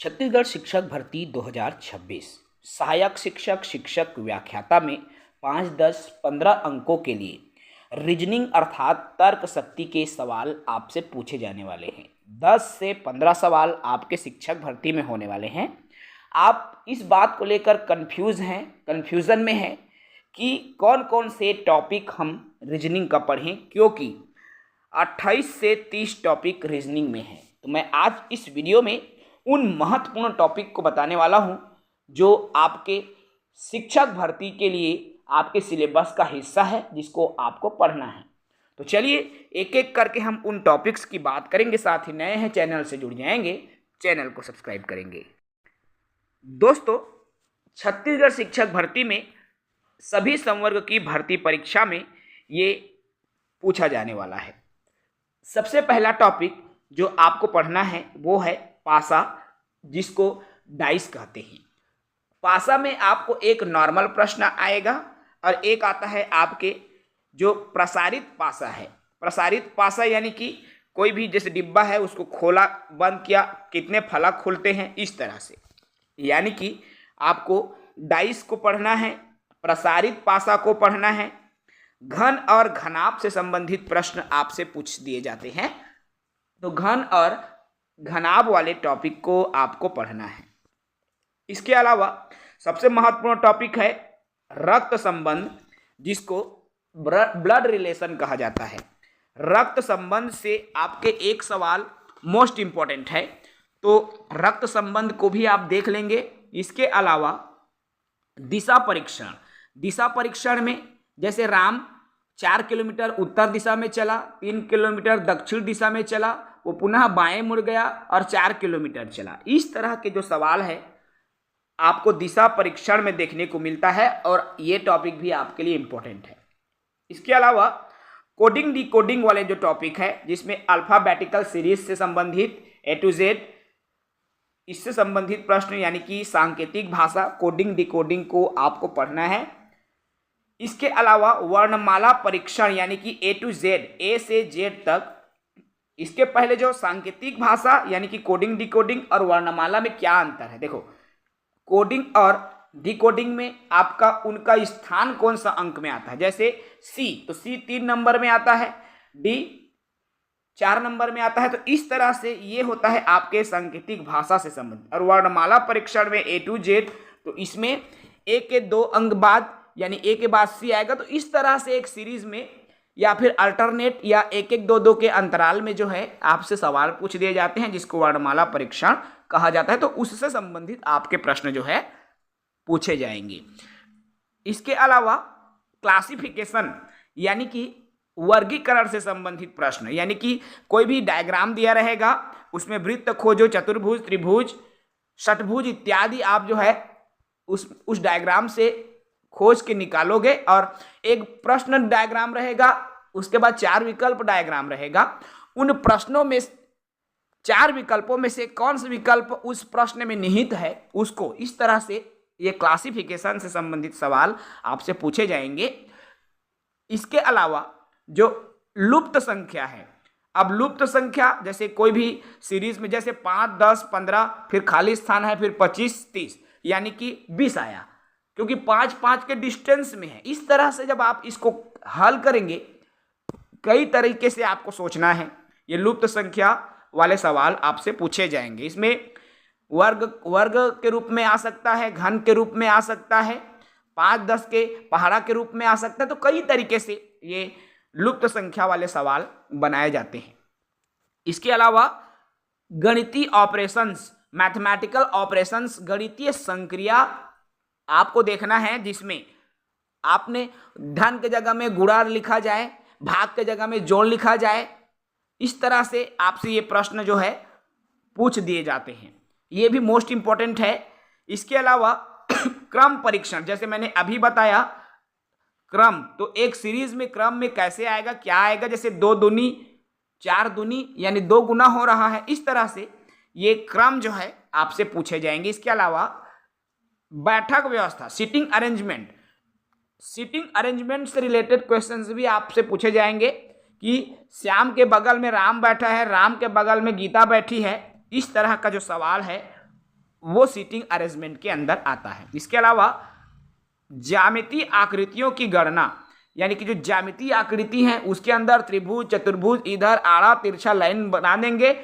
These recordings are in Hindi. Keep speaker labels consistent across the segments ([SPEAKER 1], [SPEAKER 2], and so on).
[SPEAKER 1] छत्तीसगढ़ शिक्षक भर्ती 2026 सहायक शिक्षक शिक्षक व्याख्याता में 5, 10, 15 अंकों के लिए रीजनिंग अर्थात तर्क शक्ति के सवाल आपसे पूछे जाने वाले हैं। 10 से 15 सवाल आपके शिक्षक भर्ती में होने वाले हैं। आप इस बात को लेकर कन्फ्यूज़न में हैं कि कौन कौन से टॉपिक हम रीजनिंग का पढ़ें, क्योंकि 28 से 30 टॉपिक रीजनिंग में हैं। तो मैं आज इस वीडियो में उन महत्वपूर्ण टॉपिक को बताने वाला हूं जो आपके शिक्षक भर्ती के लिए आपके सिलेबस का हिस्सा है, जिसको आपको पढ़ना है। तो चलिए एक एक करके हम उन टॉपिक्स की बात करेंगे। साथ ही नए हैं चैनल से जुड़ जाएंगे, चैनल को सब्सक्राइब करेंगे। दोस्तों, छत्तीसगढ़ शिक्षक भर्ती में सभी संवर्ग की भर्ती परीक्षा में ये पूछा जाने वाला है। सबसे पहला टॉपिक जो आपको पढ़ना है वो है पासा, जिसको डाइस कहते हैं। पासा में आपको एक नॉर्मल प्रश्न आएगा और एक आता है आपके जो प्रसारित पासा है। प्रसारित पासा यानी कि कोई भी जैसे डिब्बा है उसको खोला बंद किया, कितने फलक खुलते हैं, इस तरह से। यानी कि आपको डाइस को पढ़ना है, प्रसारित पासा को पढ़ना है। घन और घनाभ से संबंधित प्रश्न आपसे पूछ दिए जाते हैं, तो घन और घनाभ वाले टॉपिक को आपको पढ़ना है। इसके अलावा सबसे महत्वपूर्ण टॉपिक है रक्त संबंध, जिसको ब्लड रिलेशन कहा जाता है। रक्त संबंध से आपके एक सवाल मोस्ट इंपॉर्टेंट है, तो रक्त संबंध को भी आप देख लेंगे। इसके अलावा दिशा परीक्षण, दिशा परीक्षण में जैसे राम 4 किलोमीटर उत्तर दिशा में चला, 3 किलोमीटर दक्षिण दिशा में चला, वो पुनः बाएं मुड़ गया और 4 किलोमीटर चला। इस तरह के जो सवाल है आपको दिशा परीक्षण में देखने को मिलता है और ये टॉपिक भी आपके लिए इम्पोर्टेंट है। इसके अलावा कोडिंग डिकोडिंग वाले जो टॉपिक है, जिसमें अल्फाबेटिकल सीरीज से संबंधित A to Z इससे संबंधित प्रश्न यानी कि सांकेतिक भाषा कोडिंग डिकोडिंग को आपको पढ़ना है। इसके अलावा वर्णमाला परीक्षण यानी कि A to Z, A से Z तक। इसके पहले जो सांकेतिक भाषा यानी कि कोडिंग डिकोडिंग और वर्णमाला में क्या अंतर है, देखो कोडिंग और डिकोडिंग में आपका उनका स्थान कौन सा अंक में आता है। जैसे C, तो C 3 नंबर में आता है, D 4 नंबर में आता है। तो इस तरह से ये होता है आपके सांकेतिक भाषा से संबंधित। और वर्णमाला परीक्षण में A to Z, तो इसमें A के 2 अंक बाद यानी A के बाद C आएगा। तो इस तरह से एक सीरीज में या फिर अल्टरनेट या 1-1, 2-2 के अंतराल में जो है आपसे सवाल पूछ दिए जाते हैं, जिसको वर्णमाला परीक्षण कहा जाता है। तो उससे संबंधित आपके प्रश्न जो है पूछे जाएंगे। इसके अलावा क्लासिफिकेशन यानी कि वर्गीकरण से संबंधित प्रश्न, यानी कि कोई भी डायग्राम दिया रहेगा, उसमें वृत्त खोजो, चतुर्भुज, त्रिभुज, षटभुज इत्यादि आप जो है उस डायग्राम से खोज के निकालोगे। और एक प्रश्न डायग्राम रहेगा, उसके बाद 4 विकल्प डायग्राम रहेगा। उन प्रश्नों में 4 विकल्पों में से कौन सा विकल्प उस प्रश्न में निहित है, उसको इस तरह से ये क्लासिफिकेशन से संबंधित सवाल आपसे पूछे जाएंगे। इसके अलावा जो लुप्त संख्या है, अब लुप्त संख्या जैसे कोई भी सीरीज में जैसे 5, 10, 15, फिर खाली स्थान है, फिर 25, 30 यानी कि 20 आया, क्योंकि 5-5 के डिस्टेंस में है। इस तरह से जब आप इसको हल करेंगे, कई तरीके से आपको सोचना है। ये लुप्त संख्या वाले सवाल आपसे पूछे जाएंगे। इसमें वर्ग के रूप में आ सकता है, घन के रूप में आ सकता है, 5-10 के पहाड़ा के रूप में आ सकता है। तो कई तरीके से ये लुप्त संख्या वाले सवाल बनाए जाते हैं। इसके अलावा गणितीय ऑपरेशंस, मैथमेटिकल ऑपरेशंस, गणितीय संक्रिया आपको देखना है, जिसमें आपने धन के जगह में गुणा लिखा जाए, भाग के जगह में जोड़ लिखा जाए। इस तरह से आपसे ये प्रश्न जो है पूछ दिए जाते हैं। ये भी मोस्ट इंपॉर्टेंट है। इसके अलावा क्रम परीक्षण, जैसे मैंने अभी बताया क्रम, तो एक सीरीज में क्रम में कैसे आएगा, क्या आएगा, जैसे 2 दूनी 4 दूनी यानी 2 गुना हो रहा है। इस तरह से ये क्रम जो है आपसे पूछे जाएंगे। इसके अलावा बैठक व्यवस्था, सीटिंग अरेंजमेंट से रिलेटेड क्वेश्चंस भी आपसे पूछे जाएंगे कि श्याम के बगल में राम बैठा है, राम के बगल में गीता बैठी है। इस तरह का जो सवाल है वो सीटिंग अरेंजमेंट के अंदर आता है। इसके अलावा ज्यामितीय आकृतियों की गणना, यानी कि जो ज्यामितीय आकृति है उसके अंदर त्रिभुज, चतुर्भुज, इधर आड़ा तिरछा लाइन बना देंगे,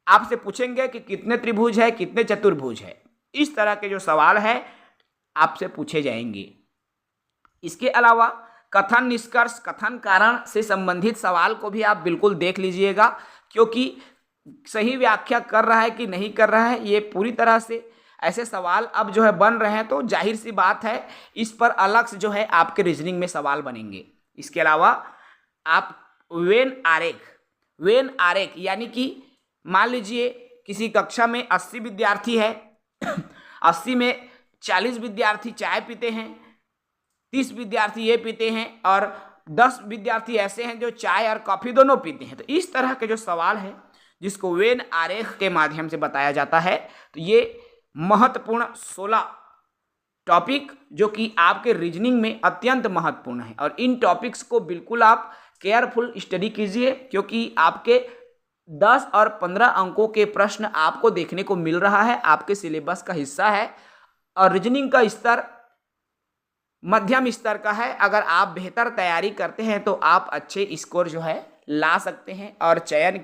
[SPEAKER 1] आपसे पूछेंगे कि कितने त्रिभुज है, कितने चतुर्भुज है। इस तरह के जो सवाल है आपसे पूछे जाएंगे। इसके अलावा कथन निष्कर्ष, कथन कारण से संबंधित सवाल को भी आप बिल्कुल देख लीजिएगा, क्योंकि सही व्याख्या कर रहा है कि नहीं कर रहा है, ये पूरी तरह से ऐसे सवाल अब जो है बन रहे हैं, तो जाहिर सी बात है इस पर अलग से जो है आपके रीजनिंग में सवाल बनेंगे। इसके अलावा आप वेन आरेख यानी कि मान लीजिए किसी कक्षा में 80 विद्यार्थी है 80 में 40 विद्यार्थी चाय पीते हैं, 30 विद्यार्थी ये पीते हैं और 10 विद्यार्थी ऐसे हैं जो चाय और कॉफ़ी दोनों पीते हैं। तो इस तरह के जो सवाल है जिसको वेन आरेख के माध्यम से बताया जाता है, तो ये महत्वपूर्ण 16 टॉपिक जो कि आपके रीजनिंग में अत्यंत महत्वपूर्ण है, और इन टॉपिक्स को बिल्कुल आप केयरफुल स्टडी कीजिए, क्योंकि आपके 10 और 15 अंकों के प्रश्न आपको देखने को मिल रहा है, आपके सिलेबस का हिस्सा है, और रीजनिंग का स्तर मध्यम स्तर का है। अगर आप बेहतर तैयारी करते हैं तो आप अच्छे स्कोर जो है ला सकते हैं और चयन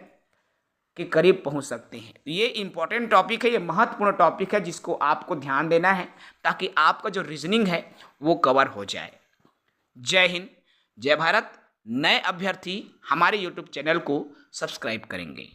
[SPEAKER 1] के करीब पहुंच सकते हैं। ये इंपॉर्टेंट टॉपिक है, ये महत्वपूर्ण टॉपिक है जिसको आपको ध्यान देना है ताकि आपका जो रीजनिंग है वो कवर हो जाए। जय हिंद, जय भारत। नए अभ्यर्थी हमारे YouTube चैनल को सब्सक्राइब करेंगे।